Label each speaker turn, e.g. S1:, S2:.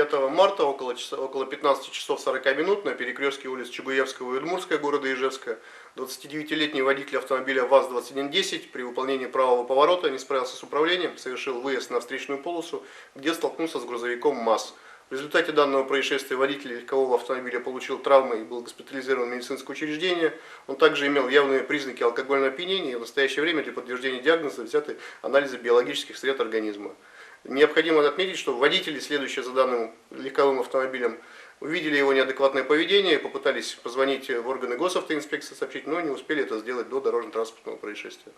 S1: 9 марта около 15 часов 40 минут на перекрестке улиц Чугуевского и Удмуртская города Ижевска 29-летний водитель автомобиля ВАЗ-2110 при выполнении правого поворота не справился с управлением, совершил выезд на встречную полосу, где столкнулся с грузовиком МАЗ. В результате данного происшествия водитель легкового автомобиля получил травмы и был госпитализирован в медицинское учреждение. Он также имел явные признаки алкогольного опьянения, и в настоящее время для подтверждения диагноза взяты анализы биологических сред организма. Необходимо отметить, что водители, следующие за данным легковым автомобилем, увидели его неадекватное поведение, попытались позвонить в органы госавтоинспекции, сообщить, но не успели это сделать до дорожно-транспортного происшествия.